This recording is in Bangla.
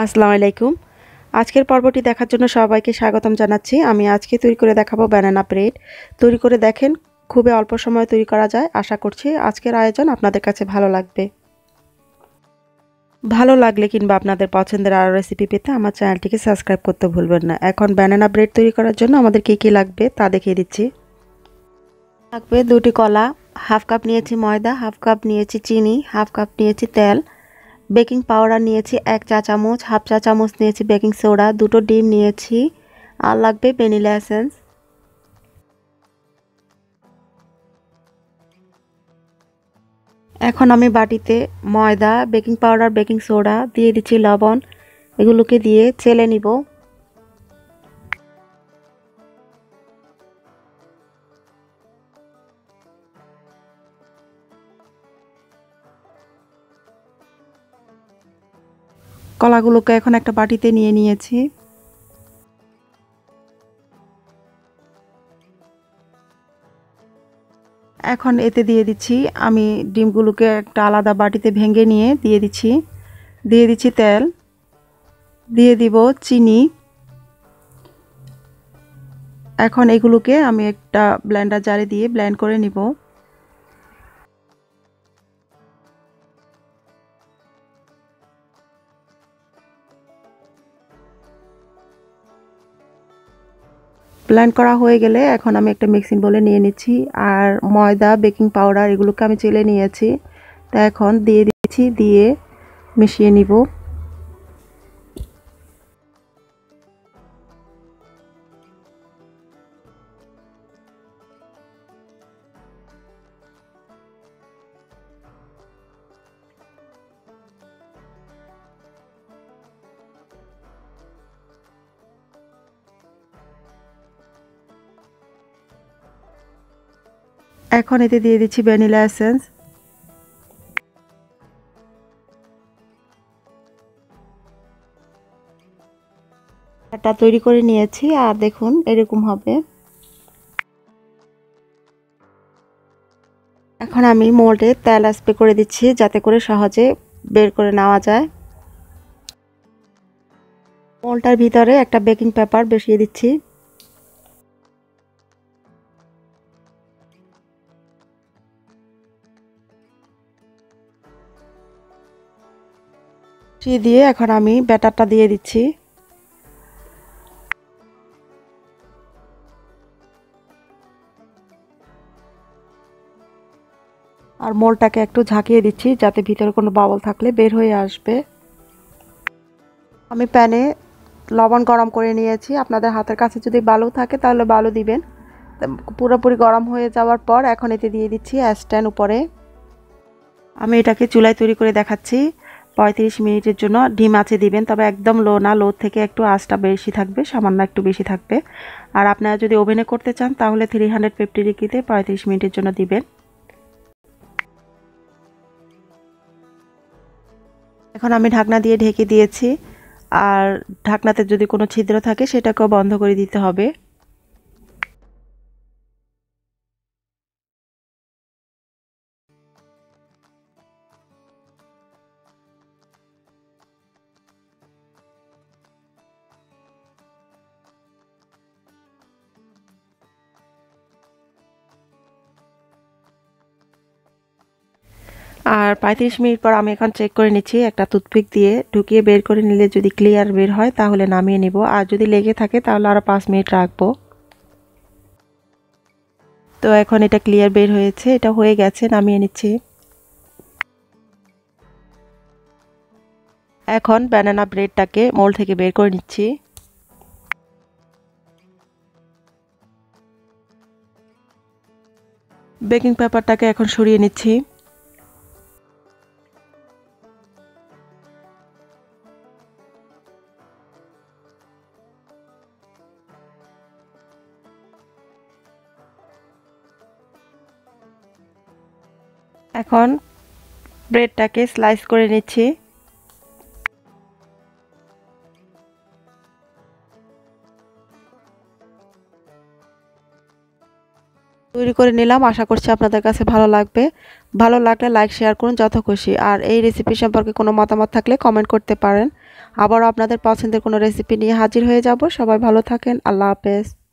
আসসালামু আলাইকুম। আজকের পর্বটি দেখার জন্য সবাইকে স্বাগতম জানাচ্ছি। আমি আজকে তৈরি করে দেখাবো ব্যানানা ব্রেড। তৈরি করে দেখেন, খুবই অল্প সময়ে তৈরি করা যায়। আশা করছি আজকের আয়োজন আপনাদের কাছে ভালো লাগবে। ভালো লাগলে কিংবা আপনাদের পছন্দের আরও রেসিপি পেতে আমার চ্যানেলটিকে সাবস্ক্রাইব করতে ভুলবেন না। এখন ব্যানানা ব্রেড তৈরি করার জন্য আমাদের কী লাগবে তা দেখিয়ে দিচ্ছি। লাগবে 2টি কলা, হাফ কাপ নিয়েছি ময়দা, হাফ কাপ নিয়েছি চিনি, হাফ কাপ নিয়েছি তেল, বেকিং পাউডার নিয়েছি 1 চা চামচ, হাফ চা চামচ নিয়েছি বেকিং সোডা, 2টো ডিম নিয়েছি, আর লাগবে ভ্যানিলা এসেন্স। এখন আমি বাটিতে ময়দা, বেকিং পাউডার, বেকিং সোডা দিয়ে দিচ্ছি, লবণ, এগুলোকে দিয়ে চেলে নিব। কলাগুলোকে এখন একটা বাটিতে নিয়ে নিয়েছি। এখন এতে দিয়ে দিচ্ছি, আমি ডিমগুলোকে একটা আলাদা বাটিতে ভেঙে নিয়ে দিয়ে দিচ্ছি তেল, দিয়ে দিব চিনি। এখন এগুলোকে আমি একটা ব্লেন্ডার জারে দিয়ে ব্লেন্ড করে নিব। ব্লেন্ড করা হয়ে গেলে এখন আমি একটা মিক্সিং বোলে নিয়ে নিচ্ছি, আর ময়দা, বেকিং পাউডার এগুলোকে আমি চেলে নিয়েছি। তা এখন দিয়ে দিচ্ছি, দিয়ে মিশিয়ে নিব। এখন এতে দিয়ে দিচ্ছি ভ্যানিলা এসেন্স। এটা তৈরি করে নিয়েছি, আর দেখুন এরকম হবে। এখন আমি মোল্ডে তেল স্প্রে করে দিচ্ছি যাতে করে সহজে বের করে নেওয়া যায়। মোল্ডটার ভিতরে একটা বেকিং পেপার বসিয়ে দিচ্ছি। দিয়ে এখন আমি ব্যাটারটা দিয়ে দিচ্ছি। আর মোলটাকে একটু ঝাঁকিয়ে দিচ্ছি যাতে ভিতরে কোনো বাবল থাকলে বের হয়ে আসবে। আমি প্যানে লবণ গরম করে নিয়েছি। আপনাদের হাতের কাছে যদি বালু থাকে তাহলে বালু দিবেন। পুরোপুরি গরম হয়ে যাওয়ার পর এখন এতে দিয়ে দিচ্ছি স্ট্যান্ড উপরে। আমি এটাকে চুলায় তৈরি করে দেখাচ্ছি 35 মিনিটের জন্য। ডিম আঁচে দিবেন, তবে একদম লো না, লো থেকে একটু আঁচটা বেশি থাকবে, সামান্য একটু বেশি থাকবে। আর আপনারা যদি ওভেনে করতে চান তাহলে 350 ডিগ্রিতে 35 মিনিটের জন্য দিবেন। এখন আমি ঢাকনা দিয়ে ঢেকে দিয়েছি, আর ঢাকনাতে যদি কোনো ছিদ্র থাকে সেটাকেও বন্ধ করে দিতে হবে। আর 35 মিনিট পর আমি এখন চেক করে নিচ্ছি একটা টুথপিক দিয়ে, ঢুকিয়ে বের করে নিলে যদি ক্লিয়ার বের হয় তাহলে নামিয়ে নিব, আর যদি লেগে থাকে তাহলে আরও 5 মিনিট রাখবো। তো এখন এটা ক্লিয়ার বের হয়েছে, এটা হয়ে গেছে, নামিয়ে নিচ্ছি। এখন ব্যানানা ব্রেডটাকে মোল্ড থেকে বের করে নিচ্ছি। বেকিং পেপারটাকে এখন সরিয়ে নিচ্ছি। এখন ব্রেডটাকে স্লাইস করে নিচ্ছি। তৈরি করে নিলাম, আশা করছি আপনাদের কাছে ভালো লাগবে। ভালো লাগলে লাইক শেয়ার করুন যত খুশি। আর এই রেসিপি সম্পর্কে কোনো মতামত থাকলে কমেন্ট করতে পারেন। আবারও আপনাদের পছন্দের কোনো রেসিপি নিয়ে হাজির হয়ে যাব। সবাই ভালো থাকেন। আল্লাহ হাফেজ।